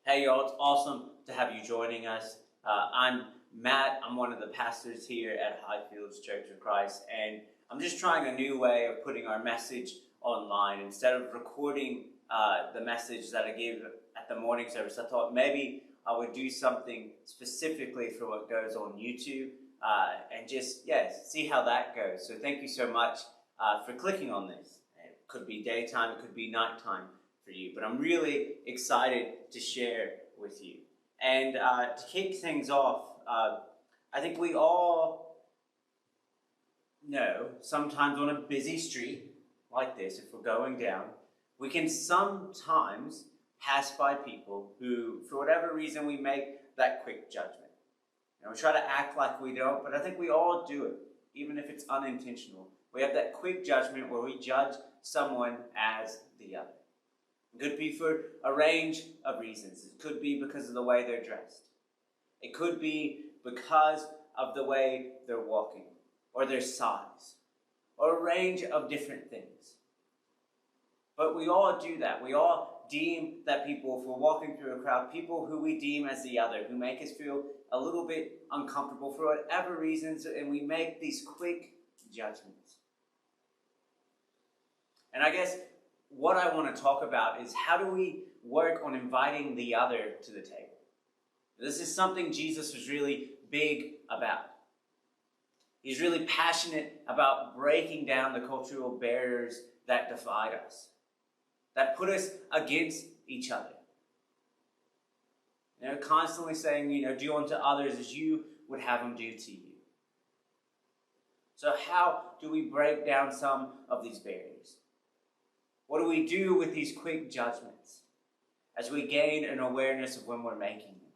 Hey y'all, it's awesome to have you joining us. I'm Matt. I'm one of the pastors here at Highfields Church of Christ, and I'm just trying a new way of putting our message online. Instead of recording the message that I gave at the morning service, I thought maybe I would do something specifically for what goes on YouTube and just, see how that goes. So thank you so much for clicking on this. It could be daytime, it could be nighttime for you, but I'm really excited to share with you. And to kick things off, I think we all know sometimes on a busy street like this, if we're going down, we can sometimes pass by people who, for whatever reason, we make that quick judgment. We try to act like we don't, but I think we all do it, even if it's unintentional. We have that quick judgment where we judge someone as the other. It could be for a range of reasons. It could be because of the way they're dressed. It could be because of the way they're walking, or their size, or a range of different things. But we all do that. We all deem that people, if we're walking through a crowd, people who we deem as the other, who make us feel a little bit uncomfortable for whatever reasons, and we make these quick judgments. And I guess what I want to talk about is how do we work on inviting the other to the table? This is something Jesus was really big about. He's really passionate about breaking down the cultural barriers that divide us, that put us against each other. Constantly saying, do unto others as you would have them do to you. So how do we break down some of these barriers? What do we do with these quick judgments as we gain an awareness of when we're making them?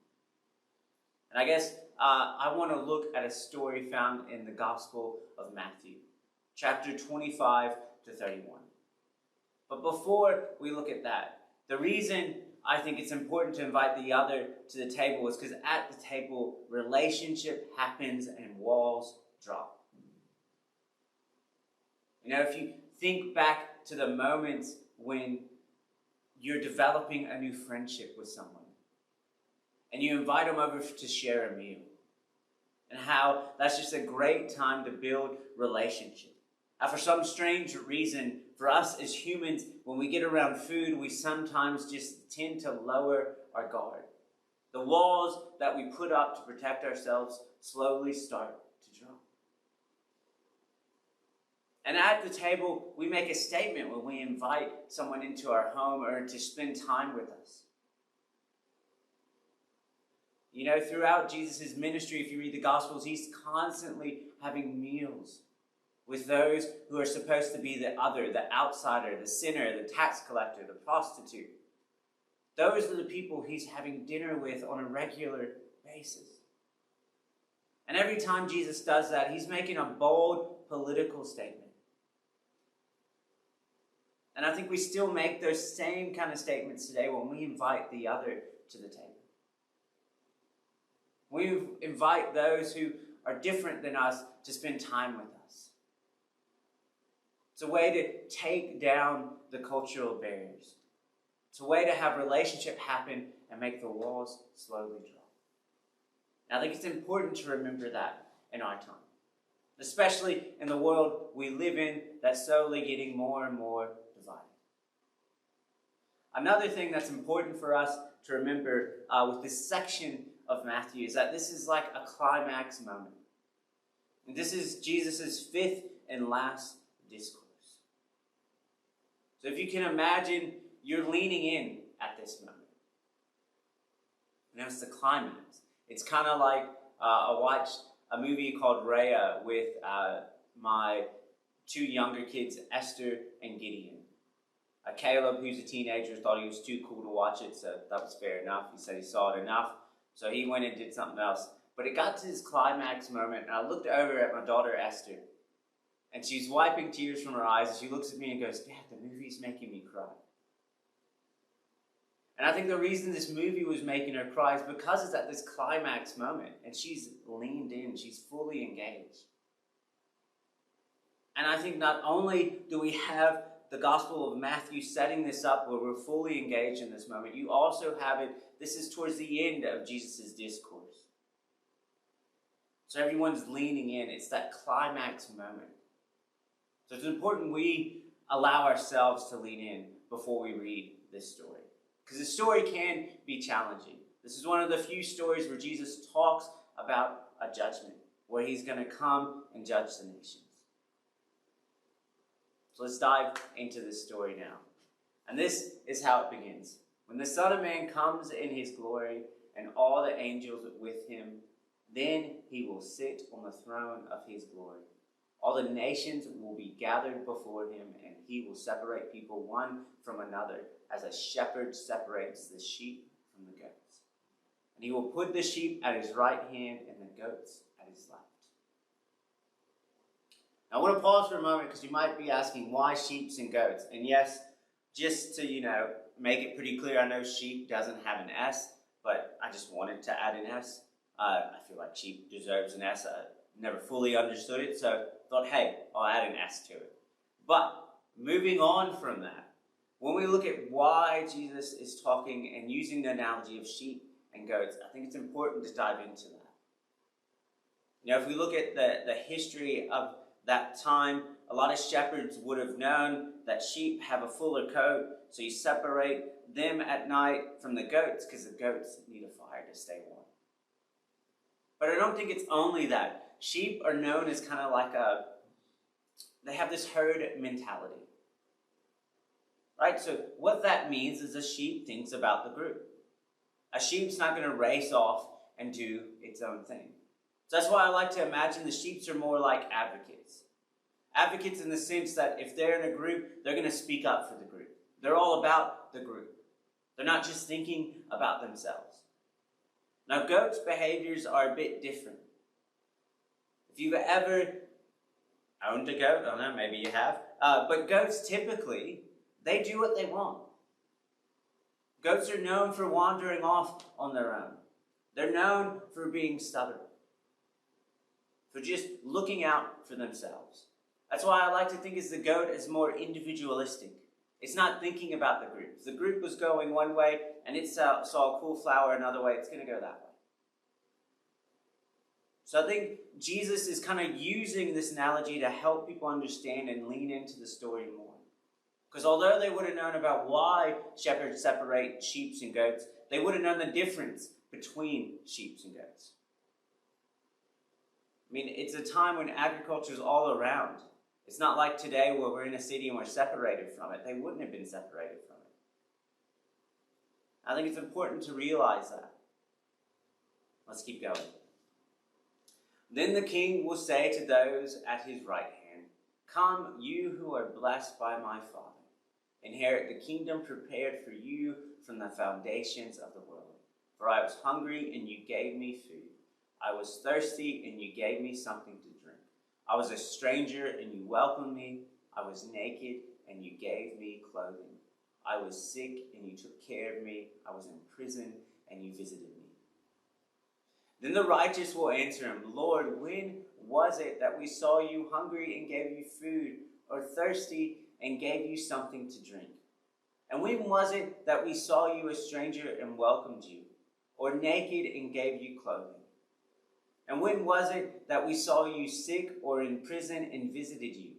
And I guess I want to look at a story found in the Gospel of Matthew, chapter 25 to 31. But before we look at that, the reason I think it's important to invite the other to the table is because at the table, relationship happens and walls drop. If you think back to the moments when you're developing a new friendship with someone and you invite them over to share a meal, and how that's just a great time to build relationship. And for some strange reason, for us as humans, when we get around food, we sometimes just tend to lower our guard. The walls that we put up to protect ourselves slowly start to drop. And at the table, we make a statement when we invite someone into our home or to spend time with us. Throughout Jesus' ministry, if you read the Gospels, he's constantly having meals with those who are supposed to be the other, the outsider, the sinner, the tax collector, the prostitute. Those are the people he's having dinner with on a regular basis. And every time Jesus does that, he's making a bold political statement. And I think we still make those same kind of statements today when we invite the other to the table. We invite those who are different than us to spend time with us. It's a way to take down the cultural barriers. It's a way to have relationship happen and make the walls slowly drop. And I think it's important to remember that in our time, especially in the world we live in that's slowly getting more and more divided. Another thing that's important for us to remember with this section of Matthew is that this is like a climax moment. And this is Jesus' fifth and last discourse. So if you can imagine, you're leaning in at this moment. And that's the climax. It's kind of like I watched a movie called Raya with my two younger kids, Esther and Gideon. Caleb, who's a teenager, thought he was too cool to watch it, so that was fair enough. He said he saw it enough, so he went and did something else. But it got to this climax moment, and I looked over at my daughter, Esther, and she's wiping tears from her eyes, and she looks at me and goes, "Dad, the movie's making me cry." And I think the reason this movie was making her cry is because it's at this climax moment, and she's leaned in, she's fully engaged. And I think not only do we have the Gospel of Matthew setting this up where we're fully engaged in this moment, you also have it, this is towards the end of Jesus' discourse. So everyone's leaning in. It's that climax moment. So it's important we allow ourselves to lean in before we read this story. Because the story can be challenging. This is one of the few stories where Jesus talks about a judgment, where he's going to come and judge the nations. So let's dive into this story now. And this is how it begins. When the Son of Man comes in his glory and all the angels with him, then he will sit on the throne of his glory. All the nations will be gathered before him, and he will separate people one from another, as a shepherd separates the sheep from the goats. And he will put the sheep at his right hand and the goats at his left. Now, I want to pause for a moment because you might be asking, why sheep and goats? And yes, just to, make it pretty clear, I know sheep doesn't have an S, but I just wanted to add an S. I feel like sheep deserves an S. I never fully understood it, so thought, hey, I'll add an S to it. But moving on from that, when we look at why Jesus is talking and using the analogy of sheep and goats, I think it's important to dive into that. If we look at the history of that time, a lot of shepherds would have known that sheep have a fuller coat, so you separate them at night from the goats because the goats need a fire to stay warm. But I don't think it's only that. Sheep are known as kind of like they have this herd mentality. Right? So what that means is a sheep thinks about the group. A sheep's not going to race off and do its own thing. So that's why I like to imagine the sheep are more like advocates. Advocates in the sense that if they're in a group, they're going to speak up for the group. They're all about the group. They're not just thinking about themselves. Now, goats' behaviors are a bit different. If you've ever owned a goat, I don't know, maybe you have, but goats typically, they do what they want. Goats are known for wandering off on their own. They're known for being stubborn, for just looking out for themselves. That's why I like to think of the goat as more individualistic. It's not thinking about the group. If the group was going one way and it saw a cool flower another way, it's going to go that way. So I think Jesus is kind of using this analogy to help people understand and lean into the story more. Because although they would have known about why shepherds separate sheep and goats, they would have known the difference between sheep and goats. I mean, it's a time when agriculture is all around. It's not like today where we're in a city and we're separated from it. They wouldn't have been separated from it. I think it's important to realize that. Let's keep going. Then the king will say to those at his right hand, "Come, you who are blessed by my Father. Inherit the kingdom prepared for you from the foundations of the world. For I was hungry, and you gave me food. I was thirsty, and you gave me something to drink. I was a stranger, and you welcomed me. I was naked, and you gave me clothing. I was sick, and you took care of me. I was in prison, and you visited me." Then the righteous will answer him, "Lord, when was it that we saw you hungry and gave you food, or thirsty and gave you something to drink? And when was it that we saw you a stranger and welcomed you, or naked and gave you clothing? And when was it that we saw you sick or in prison and visited you?"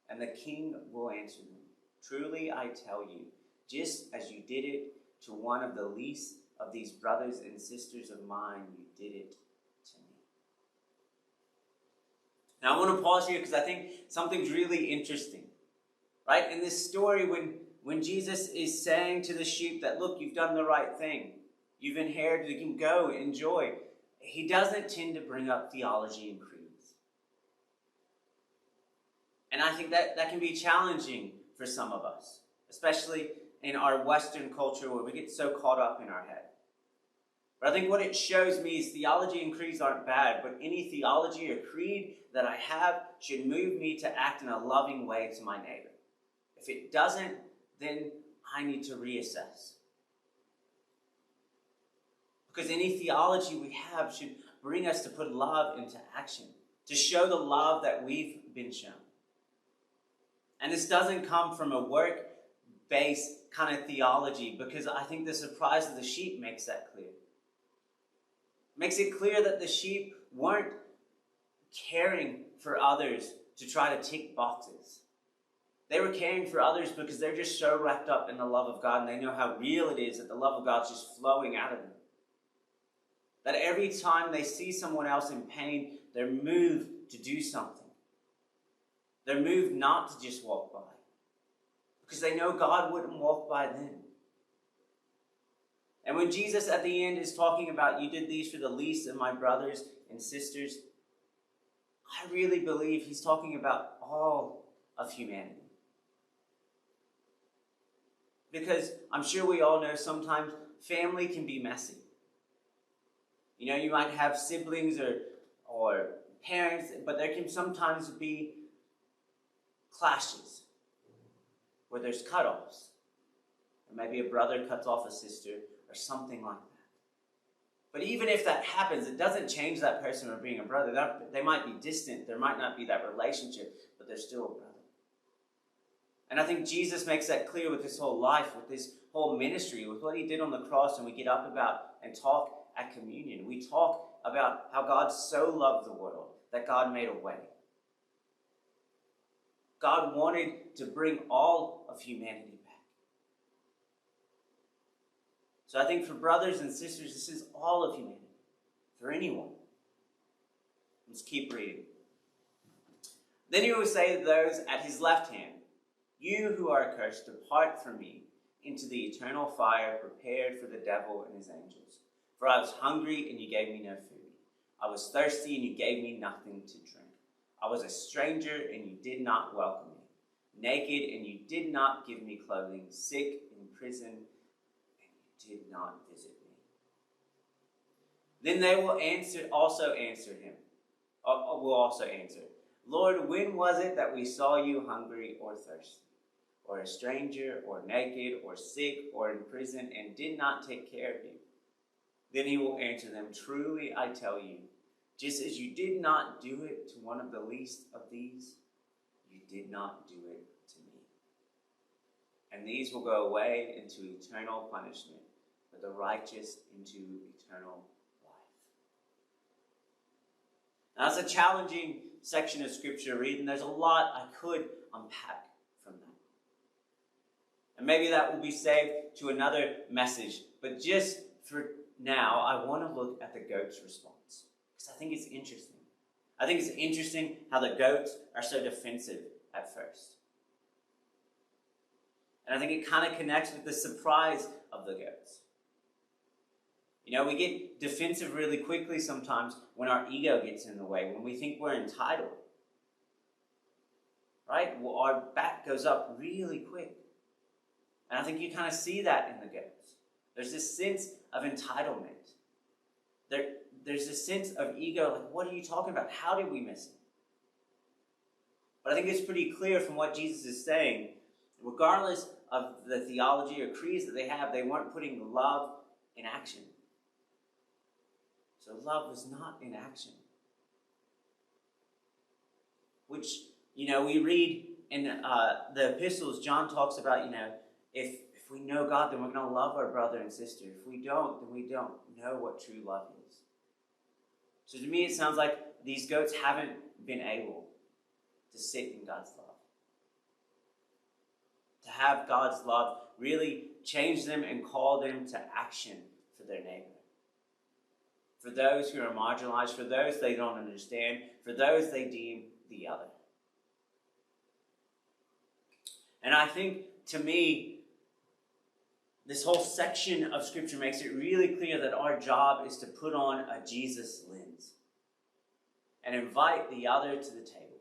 And the king will answer them, "Truly I tell you, just as you did it to one of the least of these brothers and sisters of mine, you did it to me." Now I want to pause here because I think something's really interesting. Right? In this story, when Jesus is saying to the sheep that, look, you've done the right thing. You've inherited, you can go, enjoy. He doesn't tend to bring up theology and creeds. And I think that can be challenging for some of us, especially in our Western culture where we get so caught up in our head. But I think what it shows me is theology and creeds aren't bad, but any theology or creed that I have should move me to act in a loving way to my neighbor. If it doesn't, then I need to reassess. Because any theology we have should bring us to put love into action, to show the love that we've been shown. And this doesn't come from a work-based kind of theology, because I think the surprise of the sheep makes that clear. It makes it clear that the sheep weren't caring for others to try to tick boxes. They were caring for others because they're just so wrapped up in the love of God, and they know how real it is that the love of God's just flowing out of them. That every time they see someone else in pain, they're moved to do something. They're moved not to just walk by, because they know God wouldn't walk by them. And when Jesus at the end is talking about, you did these for the least of my brothers and sisters, I really believe he's talking about all of humanity. Because I'm sure we all know sometimes family can be messy. You know, you might have siblings or parents, but there can sometimes be clashes where there's cutoffs. Or maybe a brother cuts off a sister or something like that. But even if that happens, it doesn't change that person from being a brother. They might be distant, there might not be that relationship, but they're still a brother. And I think Jesus makes that clear with his whole life, with his whole ministry, with what he did on the cross, and we get up about and talk at communion. We talk about how God so loved the world that God made a way. God wanted to bring all of humanity back. So I think for brothers and sisters, this is all of humanity. For anyone. Let's keep reading. Then he will say to those at his left hand, you who are accursed, depart from me into the eternal fire prepared for the devil and his angels. For I was hungry, and you gave me no food. I was thirsty, and you gave me nothing to drink. I was a stranger, and you did not welcome me. Naked, and you did not give me clothing. Sick, in prison, and you did not visit me. Then they will also answer, Lord, when was it that we saw you hungry or thirsty, or a stranger, or naked, or sick, or in prison, and did not take care of you? Then he will answer them, truly I tell you, just as you did not do it to one of the least of these, you did not do it to me. And these will go away into eternal punishment, but the righteous into eternal life. Now, it's a challenging section of scripture to read, and there's a lot I could unpack from that. And maybe that will be saved to another message, but just for now, I want to look at the goat's response, because I think it's interesting. I think it's interesting how the goats are so defensive at first. And I think it kind of connects with the surprise of the goats. You know, we get defensive really quickly sometimes when our ego gets in the way, when we think we're entitled. Right? Well, our back goes up really quick. And I think you kind of see that in the goats. There's this sense of entitlement. There's this sense of ego, like, what are you talking about? How did we miss it? But I think it's pretty clear from what Jesus is saying, regardless of the theology or creeds that they have, they weren't putting love in action. So love was not in action. Which, you know, we read in the epistles, John talks about, if we know God, then we're going to love our brother and sister. If we don't, then we don't know what true love is. So to me, it sounds like these goats haven't been able to sit in God's love. To have God's love really change them and call them to action for their neighbor. For those who are marginalized, for those they don't understand, for those they deem the other. And I think, to me, this whole section of Scripture makes it really clear that our job is to put on a Jesus lens and invite the other to the table.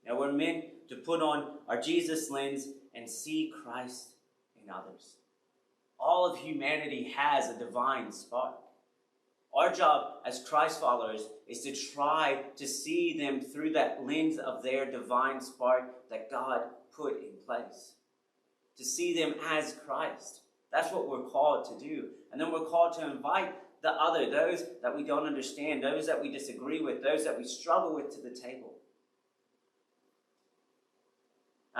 Now, we're meant to put on our Jesus lens and see Christ in others. All of humanity has a divine spark. Our job as Christ followers is to try to see them through that lens of their divine spark that God put in place. To see them as Christ. That's what we're called to do. And then we're called to invite the other, those that we don't understand, those that we disagree with, those that we struggle with, to the table.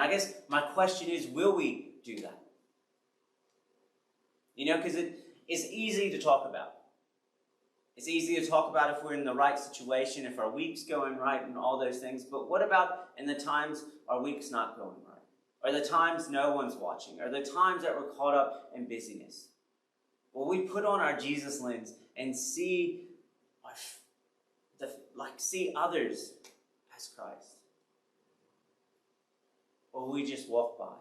I guess my question is, will we do that? Because it's easy to talk about. It's easy to talk about if we're in the right situation, if our week's going right and all those things. But what about in the times our week's not going right? Or the times no one's watching? Or the times that we're caught up in busyness? Will we put on our Jesus lens and see others as Christ? Or will we just walk by?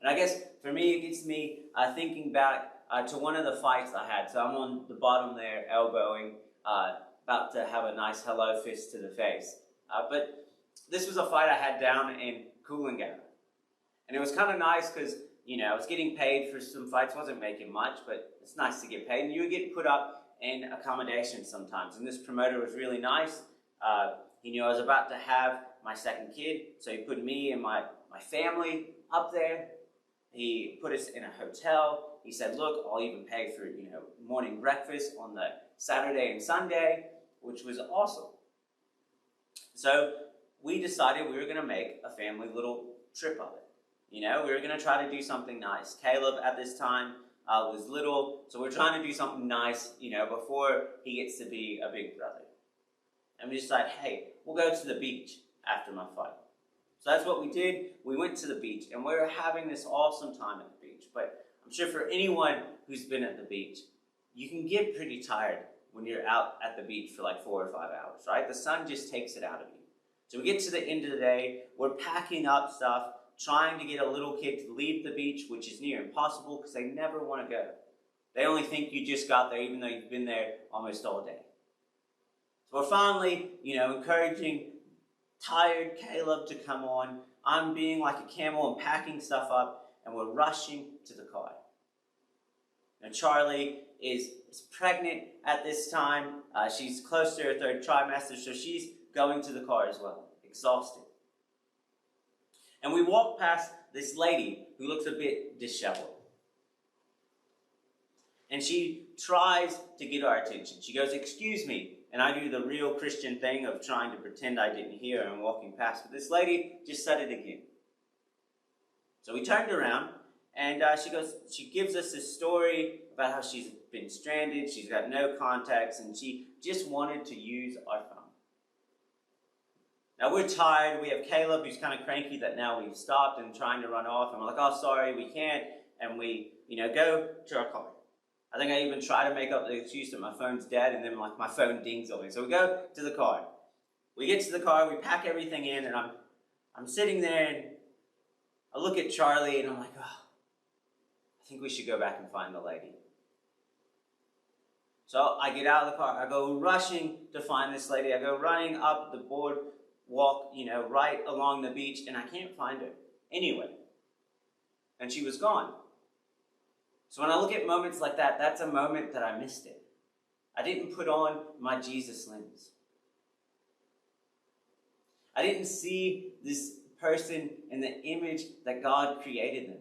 And I guess for me, it gets me thinking back to one of the fights I had. So I'm on the bottom there, elbowing, about to have a nice hello fist to the face. But this was a fight I had down in Coolangatta. And it was kind of nice because, I was getting paid for some fights. Wasn't making much, but it's nice to get paid. And you would get put up in accommodations sometimes. And this promoter was really nice. He knew I was about to have my second kid, so he put me and my family up there. He put us in a hotel. He said, look, I'll even pay for, morning breakfast on the Saturday and Sunday, which was awesome. So we decided we were going to make a family little trip of it. We were going to try to do something nice. Caleb at this time was little, so we're trying to do something nice, before he gets to be a big brother. And we decided, hey, we'll go to the beach after my fight. So that's what we did. We went to the beach, and we were having this awesome time at the beach. But I'm sure for anyone who's been at the beach, you can get pretty tired when you're out at the beach for like 4 or 5 hours, right? The sun just takes it out of you. So we get to the end of the day, we're packing up stuff, trying to get a little kid to leave the beach, which is near impossible because they never want to go. They only think you just got there, even though you've been there almost all day. So we're finally, encouraging tired Caleb to come on. I'm being like a camel and packing stuff up, and we're rushing to the car. Now Charlie is pregnant at this time. She's close to her 3rd trimester, so she's going to the car as well, exhausted. And we walk past this lady who looks a bit disheveled. And she tries to get our attention. She goes, excuse me. And I do the real Christian thing of trying to pretend I didn't hear her and walking past. But this lady just said it again. So we turned around, and she gives us this story about how she's been stranded, she's got no contacts, and she just wanted to use our phone. Now we're tired. We have Caleb who's kind of cranky that now we've stopped and trying to run off. And we're like, oh, sorry, we can't. And we, go to our car. I think I even try to make up the excuse that my phone's dead, and then my phone dings on me. So we go to the car. We get to the car, we pack everything in, and I'm sitting there, and I look at Charlie, and I'm like, oh, I think we should go back and find the lady. So I get out of the car. I go rushing to find this lady. I go running up the boardwalk, right along the beach, and I can't find her anywhere. And she was gone. So when I look at moments like that, that's a moment that I missed it. I didn't put on my Jesus lens. I didn't see this person in the image that God created them.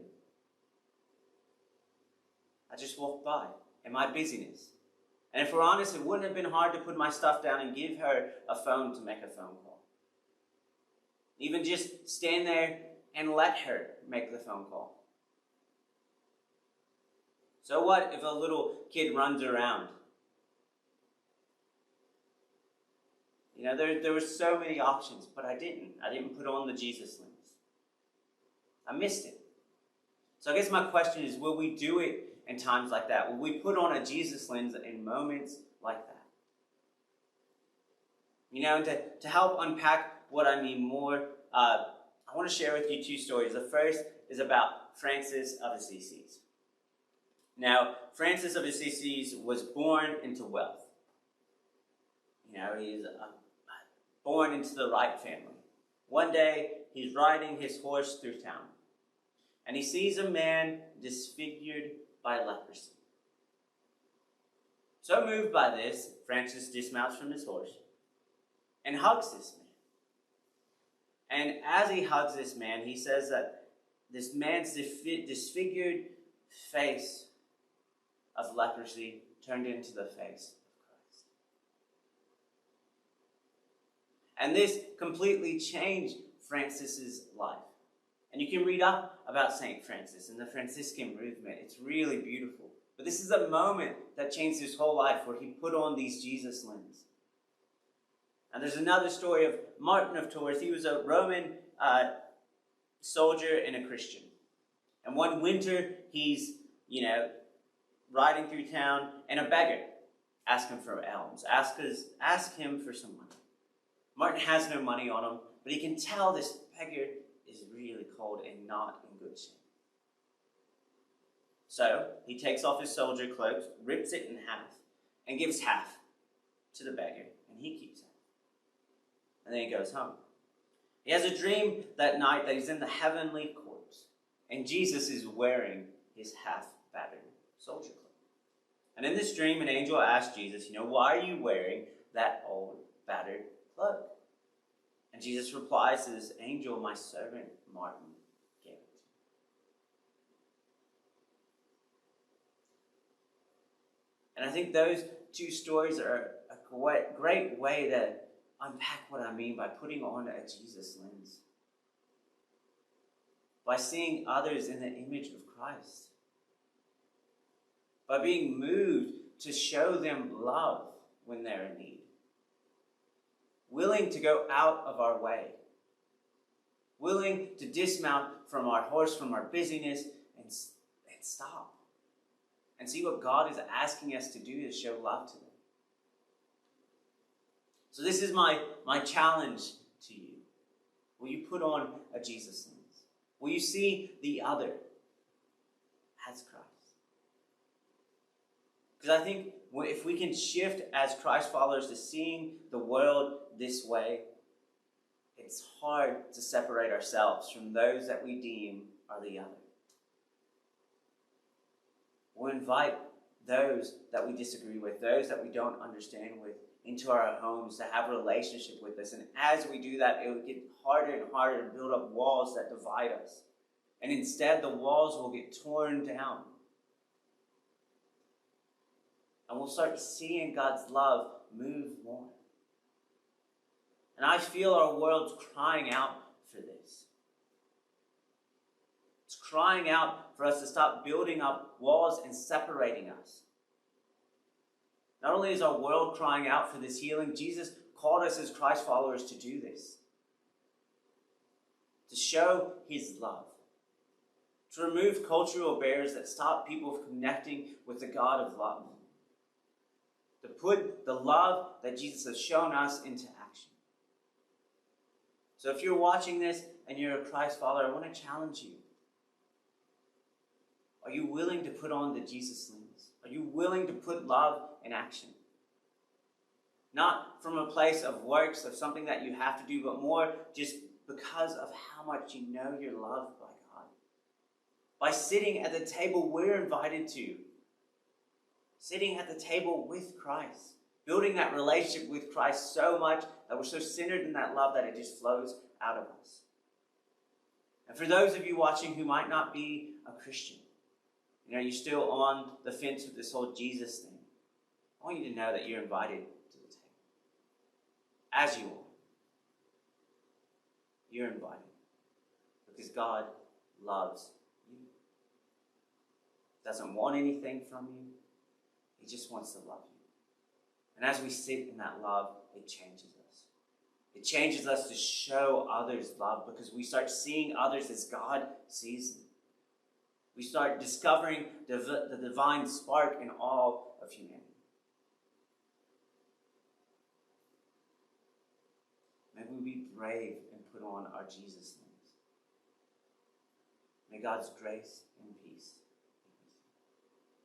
I just walked by in my busyness. And if we're honest, it wouldn't have been hard to put my stuff down and give her a phone to make a phone call. Even just stand there and let her make the phone call. So what if a little kid runs around? There were so many options, but I didn't. I didn't put on the Jesus lens. I missed it. So I guess my question is, will we do it in times like that? Will we put on a Jesus lens in moments like that? To help unpack what I mean more, I want to share with you 2 stories. The first is about Francis of Assisi. Now, Francis of Assisi was born into wealth. He's born into the right family. One day, he's riding his horse through town, and he sees a man disfigured by leprosy. So moved by this, Francis dismounts from his horse and hugs this man. And as he hugs this man, he says that this man's disfigured face of leprosy turned into the face of Christ. And this completely changed Francis's life. And you can read up about St. Francis and the Franciscan movement. It's really beautiful. But this is a moment that changed his whole life where he put on these Jesus lenses. And there's another story of Martin of Tours. He was a Roman soldier and a Christian. And one winter, he's, riding through town, and a beggar asks him for alms, ask him for some money. Martin has no money on him, but he can tell this beggar is really cold and not in good shape. So he takes off his soldier clothes, rips it in half, and gives half to the beggar, and he keeps it. And then he goes home. He has a dream that night that he's in the heavenly courts, and Jesus is wearing his half-battered soldier clothes. And in this dream, an angel asks Jesus, why are you wearing that old battered cloak? And Jesus replies to this angel, my servant Martin gave it to me. And I think those two stories are a great way to unpack what I mean by putting on a Jesus lens. By seeing others in the image of Christ. By being moved to show them love when they're in need. Willing to go out of our way. Willing to dismount from our horse, from our busyness, and stop. And see what God is asking us to do to show love to them. So this is my challenge to you. Will you put on a Jesus lens? Will you see the other as Christ? Because I think if we can shift as Christ followers to seeing the world this way, it's hard to separate ourselves from those that we deem are the other. We'll invite those that we disagree with, those that we don't understand with, into our homes to have a relationship with us. And as we do that, it will get harder and harder to build up walls that divide us. And instead, the walls will get torn down. And we'll start seeing God's love move more. And I feel our world's crying out for this. It's crying out for us to stop building up walls and separating us. Not only is our world crying out for this healing, Jesus called us as Christ followers to do this. To show his love. To remove cultural barriers that stop people from connecting with the God of love. To put the love that Jesus has shown us into action. So if you're watching this and you're a Christ follower, I want to challenge you. Are you willing to put on the Jesus lens? Are you willing to put love in action? Not from a place of works, of something that you have to do, but more just because of how much you know you're loved by God. By sitting at the table we're invited to. Sitting at the table with Christ. Building that relationship with Christ so much that we're so centered in that love that it just flows out of us. And for those of you watching who might not be a Christian, you're still on the fence with this whole Jesus thing, I want you to know that you're invited to the table. As you are. You're invited. Because God loves you. Doesn't want anything from you. He just wants to love you. And as we sit in that love, it changes us. It changes us to show others love because we start seeing others as God sees them. We start discovering the divine spark in all of humanity. May we be brave and put on our Jesus lens. May God's grace and peace